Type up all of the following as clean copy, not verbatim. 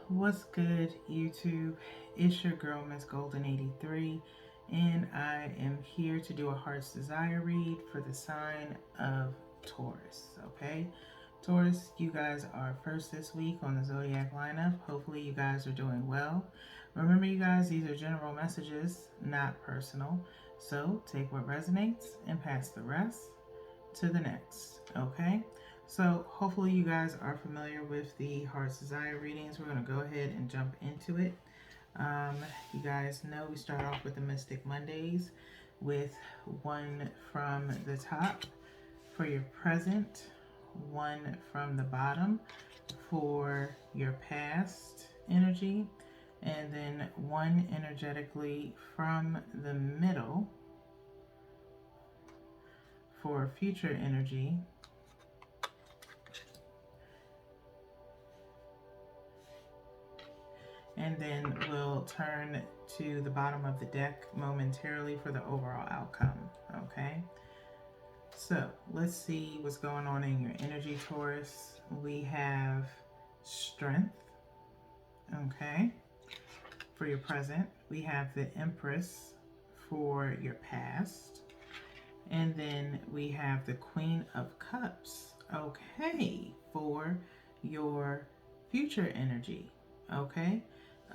What's good, YouTube? It's your girl, Miss Golden 83, and I am here to do a Heart's Desire read for the sign of Taurus. Okay, Taurus, you guys are first this week on the zodiac lineup. Hopefully, you guys are doing well. Remember, you guys, these are general messages, not personal. So take what resonates and pass the rest to the next. Okay. So hopefully you guys are familiar with the Heart's Desire readings. We're going to go ahead and jump into it. You guys know we start off with the Mystic Mondays with one from the top for your present, one from the bottom for your past energy, and then one energetically from the middle for future energy. And then we'll turn to the bottom of the deck momentarily for the overall outcome, okay? So let's see what's going on in your energy, Taurus. We have strength, okay, for your present. We have the Empress for your past. And then we have the Queen of Cups, okay, for your future energy, okay?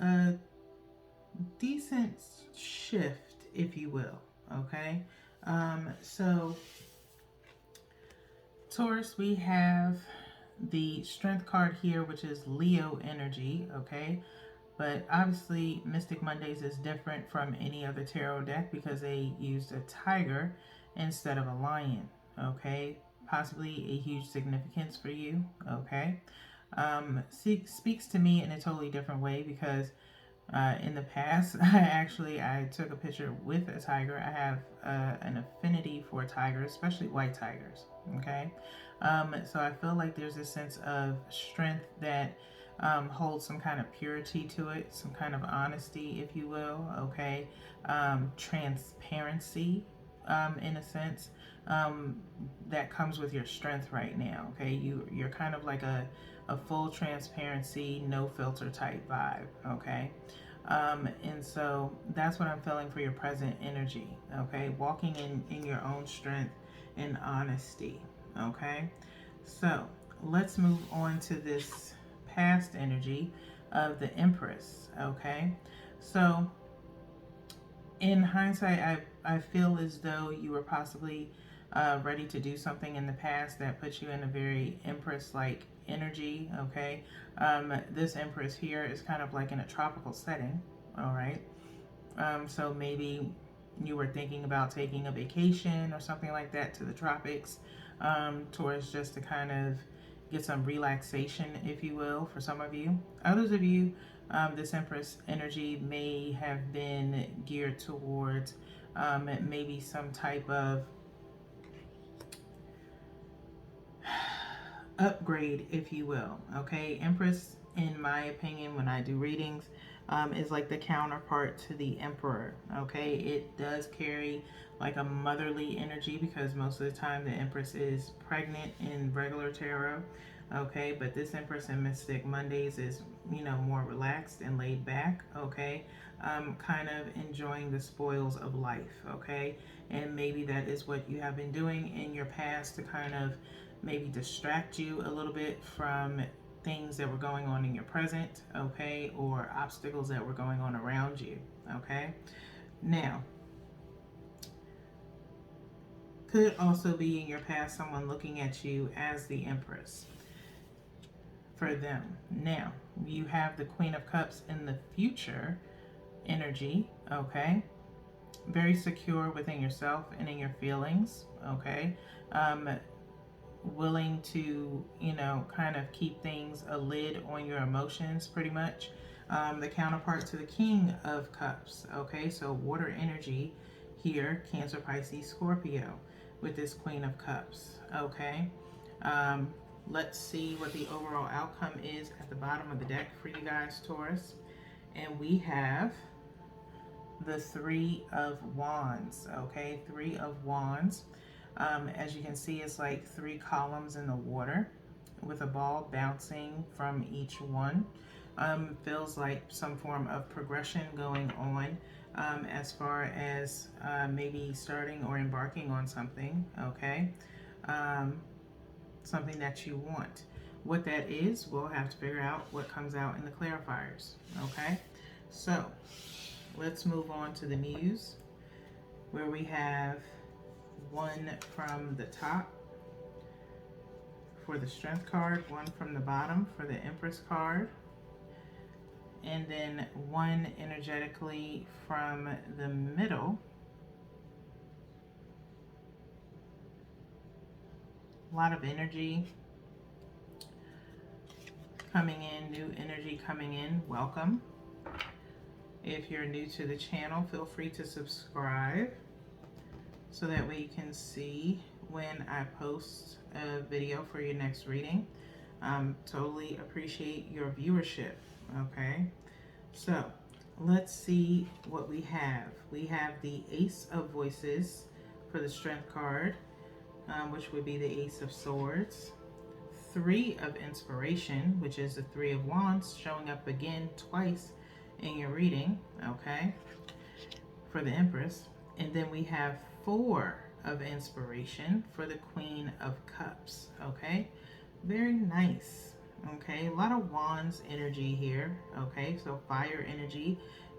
A decent shift, if you will, okay? So Taurus, we have the Strength card here, which is Leo energy, okay? But obviously, Mystic Mondays is different from any other tarot deck because they used a tiger instead of a lion, okay? Possibly a huge significance for you, okay? Speaks to me in a totally different way because in the past, I took a picture with a tiger. I have an affinity for tigers, especially white tigers, okay? So I feel like there's a sense of strength that holds some kind of purity to it, some kind of honesty, if you will, okay? Transparency, in a sense, that comes with your strength right now, okay? You're kind of like a full transparency, no filter type vibe, okay? And so that's what I'm feeling for your present energy, okay? Walking in your own strength and honesty, okay? So let's move on to this past energy of the Empress, okay? So in hindsight, I feel as though you were possibly ready to do something in the past that puts you in a very Empress-like energy, okay? This Empress here is kind of like in a tropical setting, all right? So maybe you were thinking about taking a vacation or something like that to the tropics, towards just to kind of get some relaxation, if you will, for some of you. Others of you, this Empress energy may have been geared towards maybe some type of upgrade, if you will, okay? Empress, in my opinion, when I do readings, is like the counterpart to the Emperor, okay? It does carry like a motherly energy because most of the time the Empress is pregnant in regular tarot, okay? But this Empress in Mystic Mondays is, more relaxed and laid back, okay? Kind of enjoying the spoils of life, okay? And maybe that is what you have been doing in your past to kind of maybe distract you a little bit from things that were going on in your present, okay, or obstacles that were going on around you, okay? Now, could also be in your past someone looking at you as the Empress for them. Now, you have the Queen of Cups in the future energy, okay? Very secure within yourself and in your feelings, okay? Willing to, kind of keep things a lid on your emotions pretty much. The counterpart to the King of Cups, okay? So water energy here, Cancer, Pisces, Scorpio with this Queen of Cups, okay? Let's see what the overall outcome is at the bottom of the deck for you guys, Taurus. And we have the Three of Wands, okay? Three of Wands. As you can see, it's like 3 columns in the water with a ball bouncing from each one. Feels like some form of progression going on, as far as maybe starting or embarking on something, okay? Um, Something that you want. What that is, we'll have to figure out what comes out in the clarifiers, okay? So let's move on to the Muse, where we have one from the top for the Strength card, one from the bottom for the Empress card, and then one energetically from the middle. A lot of energy coming in, new energy coming in. Welcome. If you're new to the channel, feel free to subscribe so that way you can see when I post a video for your next reading. Totally appreciate your viewership, okay? So let's see what we have. We have the Ace of Voices for the Strength card, which would be the Ace of Swords. Three of Inspiration, which is the Three of Wands, showing up again twice in your reading, okay, for the Empress. And then we have Four of Inspiration for the Queen of Cups, okay? Very nice, okay? A lot of Wands energy here, okay? So fire energy,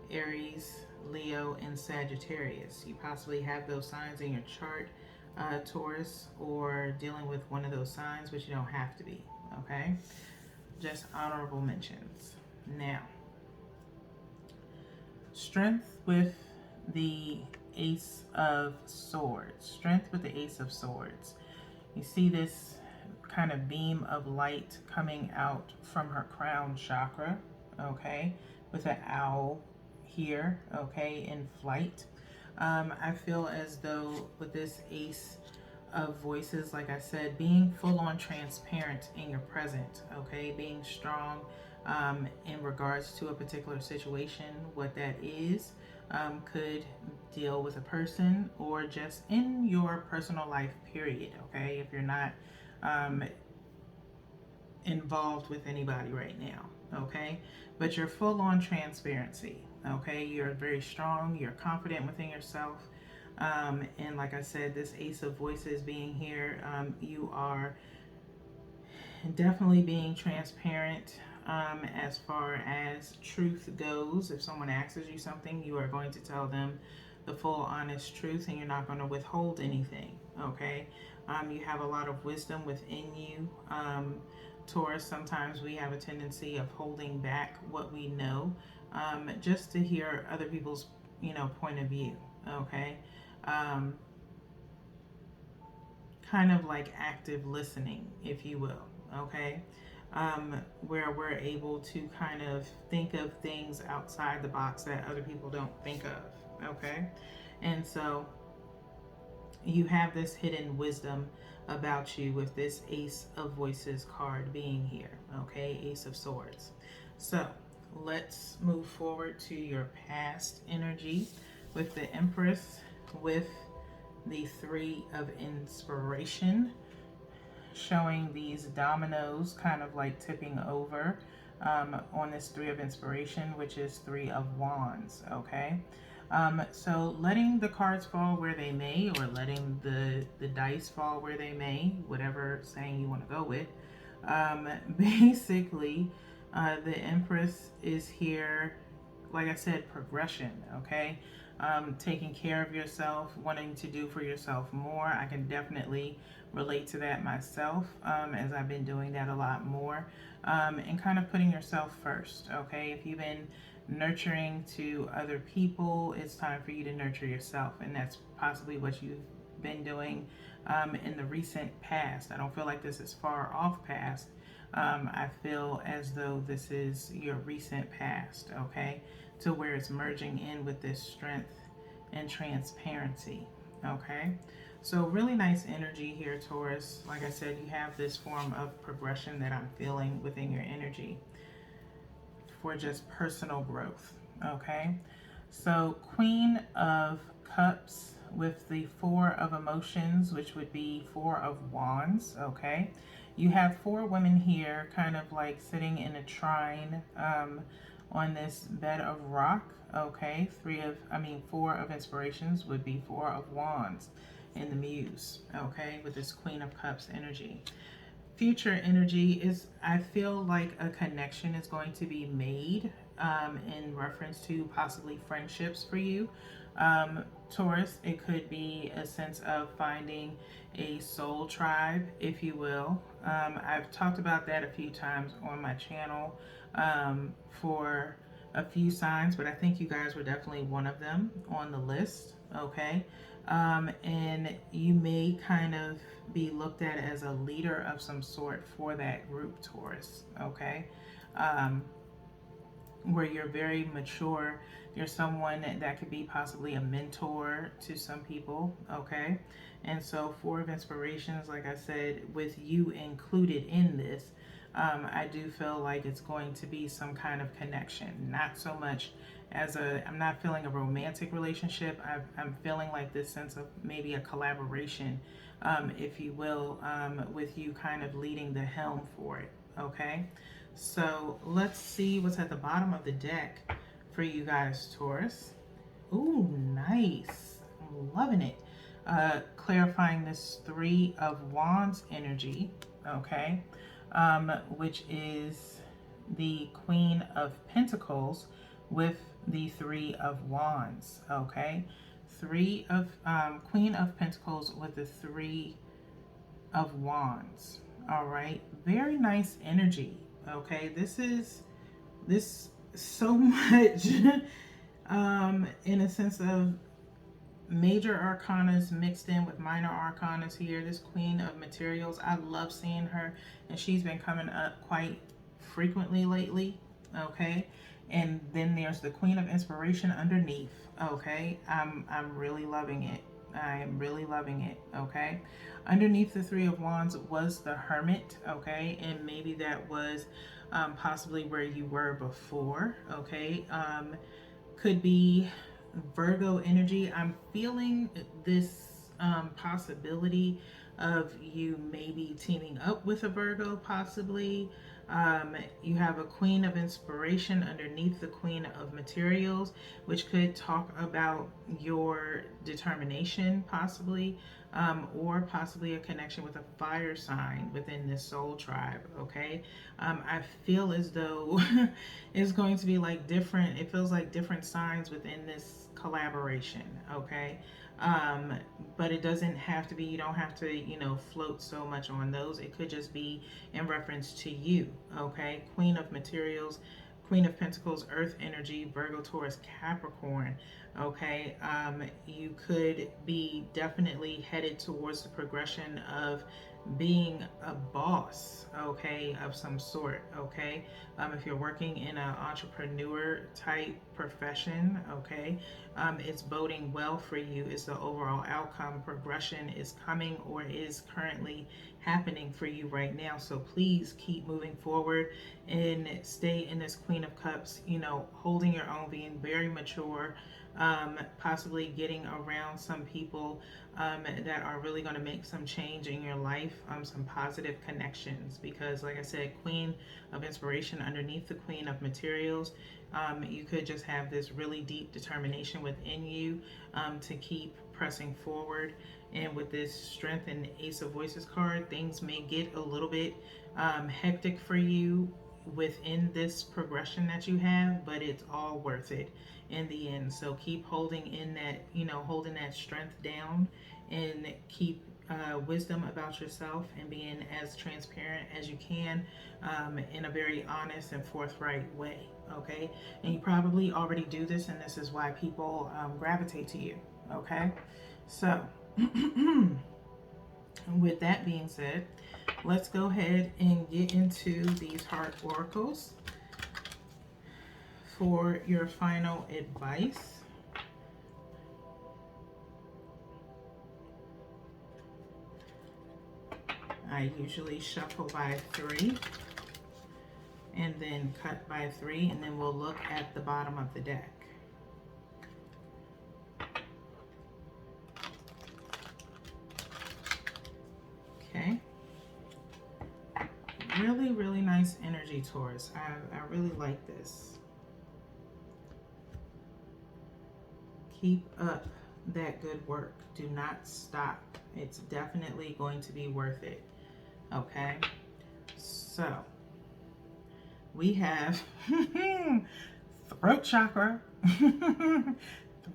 Aries, Leo, and Sagittarius. You possibly have those signs in your chart, Taurus, or dealing with one of those signs, but you don't have to be, okay? Just honorable mentions. Now, Strength with the Ace of Swords. Strength with the Ace of Swords. You see this kind of beam of light coming out from her crown chakra, okay, with an owl here, okay, in flight. I feel as though with this Ace of Voices, like I said, being full on transparent in your present, okay, being strong in regards to a particular situation, what that is, could deal with a person or just in your personal life, period, okay, if you're not involved with anybody right now, okay, but you're full on transparency, okay, you're very strong, you're confident within yourself, and like I said, this Ace of Voices being here, you are definitely being transparent as far as truth goes. If someone asks you something, you are going to tell them the full honest truth and you're not going to withhold anything, okay? You have a lot of wisdom within you. Taurus, sometimes we have a tendency of holding back what we know just to hear other people's, point of view, okay? Kind of like active listening, if you will, okay? Where we're able to kind of think of things outside the box that other people don't think of, okay? And so you have this hidden wisdom about you with this Ace of Voices card being here, okay? Ace of Swords. So let's move forward to your past energy with the Empress, with the Three of Inspiration, showing these dominoes kind of like tipping over on this Three of Inspiration, which is Three of Wands, okay? So letting the cards fall where they may, or letting the dice fall where they may, whatever saying you want to go with. Basically, the Empress is here, like I said, progression, okay? Taking care of yourself, wanting to do for yourself more. I can definitely relate to that myself, as I've been doing that a lot more, and kind of putting yourself first, okay? If you've been nurturing to other people, it's time for you to nurture yourself, and that's possibly what you've been doing in the recent past. I don't feel like this is far off past. I feel as though this is your recent past, okay, to where it's merging in with this strength and transparency, okay? So really nice energy here, Taurus. Like I said, you have this form of progression that I'm feeling within your energy for just personal growth, okay? So Queen of Cups with the Four of Emotions, which would be Four of Wands, okay? You have four women here kind of like sitting in a trine on this bed of rock. Okay, four of inspirations would be four of wands in the muse. Okay, with this Queen of Cups energy. Future energy is, I feel like a connection is going to be made in reference to possibly friendships for you. Taurus, it could be a sense of finding a soul tribe, if you will. I've talked about that a few times on my channel for a few signs, but I think you guys were definitely one of them on the list, okay? And you may kind of be looked at as a leader of some sort for that group, Taurus, okay? Where you're very mature. You're someone that could be possibly a mentor to some people, okay? And so four of inspirations, like I said, with you included in this, I do feel like it's going to be some kind of connection. Not so much as I'm not feeling a romantic relationship. I'm feeling like this sense of maybe a collaboration, if you will, with you kind of leading the helm for it, okay? So let's see what's at the bottom of the deck for you guys, Taurus. Ooh, nice. I'm loving it. Clarifying this Three of Wands energy, okay, which is the Queen of Pentacles with the Three of Wands, okay. Queen of Pentacles with the Three of Wands. All right, very nice energy. Okay, this so much in a sense of major arcanas mixed in with minor arcanas here. This Queen of Materials, I love seeing her, and she's been coming up quite frequently lately, okay? And then there's the Queen of Inspiration underneath, okay? I'm really loving it. I am really loving it, okay? Underneath the Three of Wands was the Hermit, okay? And maybe that was possibly where you were before, okay? Could be Virgo energy. I'm feeling this possibility of you maybe teaming up with a Virgo, possibly. You have a Queen of Inspiration underneath the Queen of Materials, which could talk about your determination, possibly, or possibly a connection with a fire sign within this soul tribe, okay? I feel as though it's going to be like different, it feels like different signs within this collaboration, okay? But it doesn't have to be, you don't have to, float so much on those. It could just be in reference to you, okay? Queen of Materials, Queen of Pentacles, Earth energy, Virgo, Taurus, Capricorn, okay? You could be definitely headed towards the progression of being a boss, okay, of some sort, okay? If you're working in an entrepreneur type profession, okay, it's boding well for you. It's the overall outcome. Progression is coming or is currently happening for you right now. So please keep moving forward and stay in this Queen of Cups, holding your own, being very mature, possibly getting around some people that are really going to make some change in your life, some positive connections, because like I said, Queen of Inspiration underneath the Queen of Materials, you could just have this really deep determination within you to keep pressing forward. And with this Strength and Ace of Voices card, things may get a little bit hectic for you within this progression that you have, but it's all worth it in the end. So keep holding in that, holding that strength down, and keep wisdom about yourself, and being as transparent as you can in a very honest and forthright way, okay? And you probably already do this, and this is why people gravitate to you, okay? So with that being said, let's go ahead and get into these heart oracles for your final advice. I usually shuffle by 3 and then cut by 3, and then we'll look at the bottom of the deck. Okay. Taurus. I really like this. Keep up that good work. Do not stop. It's definitely going to be worth it. Okay? So, we have throat chakra.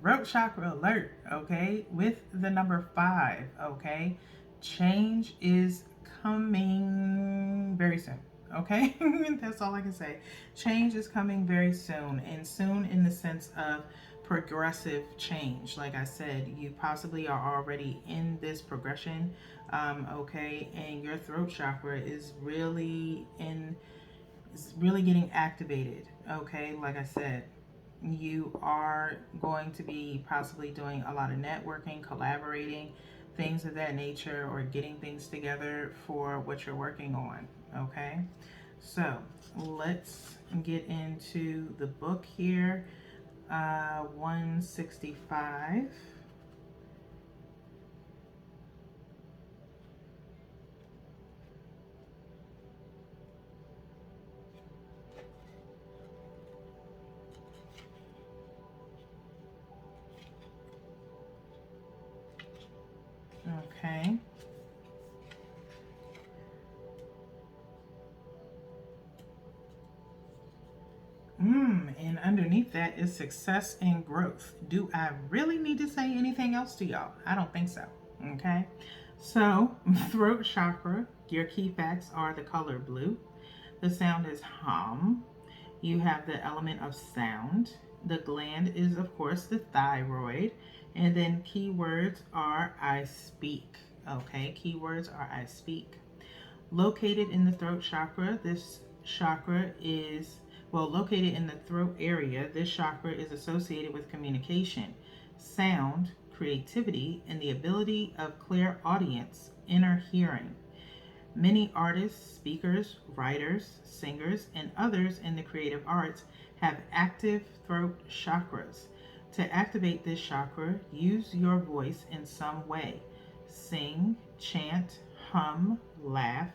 Throat chakra alert, okay? With the number 5, okay? Change is coming very soon, okay? That's all I can say. Change is coming very soon, and soon in the sense of progressive change. Like I said, you possibly are already in this progression, okay? And your throat chakra is really getting activated, okay? Like I said, you are going to be possibly doing a lot of networking, collaborating, things of that nature, or getting things together for what you're working on, okay? So let's get into the book here. 165. Okay. And underneath that is success and growth. Do I really need to say anything else to y'all? I don't think so. Okay. So, throat chakra, your key facts are the color blue. The sound is hum. You have the element of sound. The gland is, of course, the thyroid. And then keywords are I speak. Okay. Keywords are I speak. Located in the throat chakra, this chakra is, located in the throat area, this chakra is associated with communication, sound, creativity, and the ability of clear audience, inner hearing. Many artists, speakers, writers, singers, and others in the creative arts have active throat chakras. To activate this chakra, use your voice in some way. Sing, chant, hum, laugh,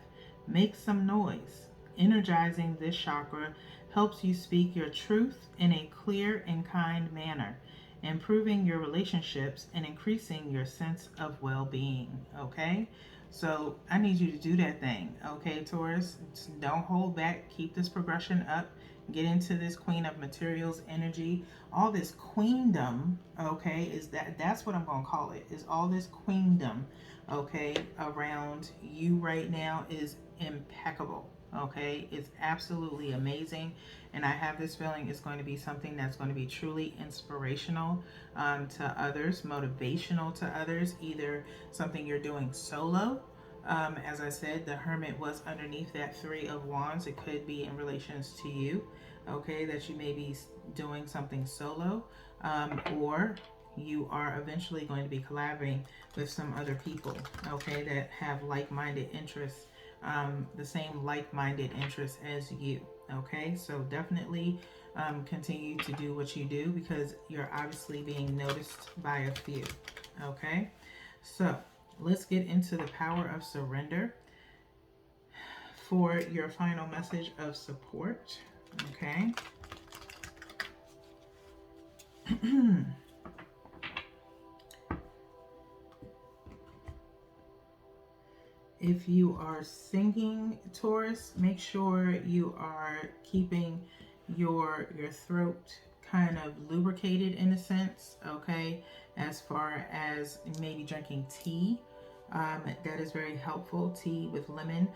make some noise. Energizing this chakra helps you speak your truth in a clear and kind manner, improving your relationships and increasing your sense of well-being. Okay? So I need you to do that thing, okay, Taurus? Don't hold back. Keep this progression up. Get into this Queen of Materials energy. All this queendom, okay, that's what I'm going to call it. Is all this queendom, okay, around you right now is impeccable. Okay, it's absolutely amazing, and I have this feeling it's going to be something that's going to be truly inspirational to others, motivational to others, either something you're doing solo. As I said, the Hermit was underneath that 3 of Wands. It could be in relations to you, okay, that you may be doing something solo, or you are eventually going to be collaborating with some other people, okay, that have like-minded interests, the same like-minded interests as you, okay? So definitely continue to do what you do, because you're obviously being noticed by a few, okay? So let's get into the power of surrender for your final message of support, okay? If you are singing, Taurus, make sure you are keeping your throat kind of lubricated in a sense, okay? As far as maybe drinking tea, that is very helpful. Tea with lemon.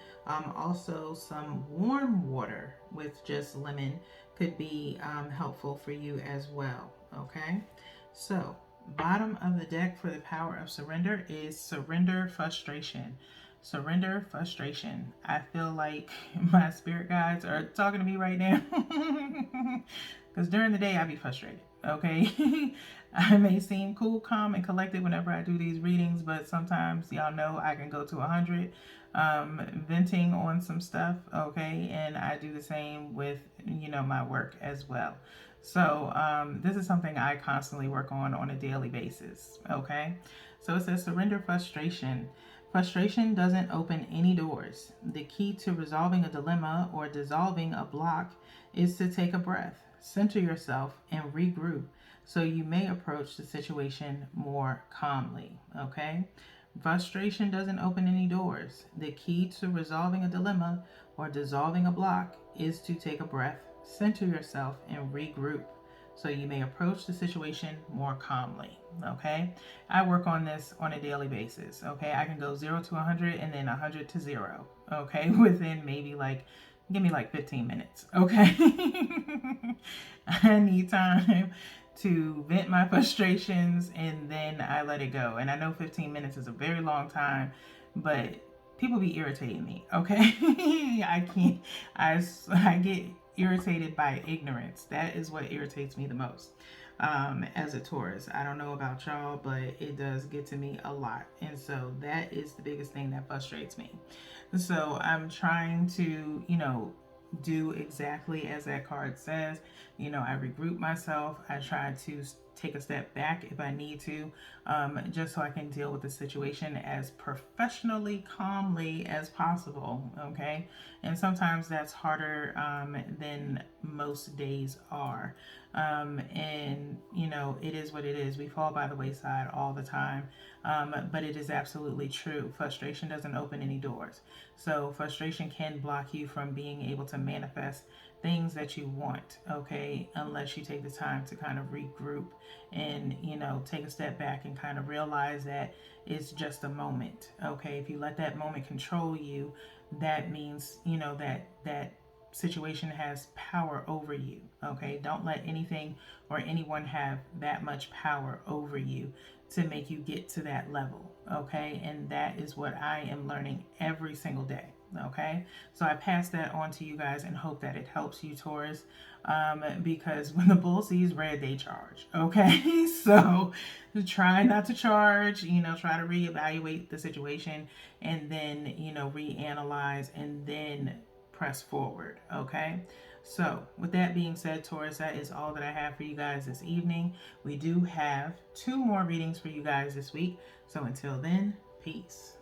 Also, some warm water with just lemon could be helpful for you as well, okay? So, bottom of the deck for the power of surrender is surrender frustration. Surrender frustration. I feel like my spirit guides are talking to me right now, because during the day I be frustrated, okay? I may seem cool, calm, and collected whenever I do these readings, but sometimes y'all know I can go to 100, venting on some stuff, okay? And I do the same with, my work as well. So this is something I constantly work on a daily basis, okay? So it says surrender frustration. Frustration doesn't open any doors. The key to resolving a dilemma or dissolving a block is to take a breath, center yourself, and regroup so you may approach the situation more calmly. Okay? Frustration doesn't open any doors. The key to resolving a dilemma or dissolving a block is to take a breath, center yourself, and regroup so you may approach the situation more calmly. Okay? I work on this on a daily basis. Okay? I can go 0 to 100 and then 100 to 0. Okay? Within maybe like, give me like 15 minutes. Okay? I need time to vent my frustrations and then I let it go. And I know 15 minutes is a very long time, but people be irritating me. Okay? I can't, I get irritated by ignorance. That is what irritates me the most. As a Taurus, I don't know about y'all, but it does get to me a lot. And so that is the biggest thing that frustrates me. So I'm trying to, do exactly as that card says. I regroup myself. I try to take a step back if I need to, just so I can deal with the situation as professionally, calmly as possible. Okay. And sometimes that's harder than most days are. And it is what it is. We fall by the wayside all the time. But it is absolutely true. Frustration doesn't open any doors. So frustration can block you from being able to manifest things that you want, okay, unless you take the time to kind of regroup and, take a step back and kind of realize that it's just a moment, okay? If you let that moment control you, that means, that situation has power over you, okay? Don't let anything or anyone have that much power over you to make you get to that level, okay? And that is what I am learning every single day, okay? So I pass that on to you guys and hope that it helps you, Taurus, because when the bull sees red, they charge, okay? So try not to charge, try to reevaluate the situation and then, reanalyze and then press forward, okay? So with that being said, Taurus, that is all that I have for you guys this evening. We do have 2 more readings for you guys this week. So until then, peace.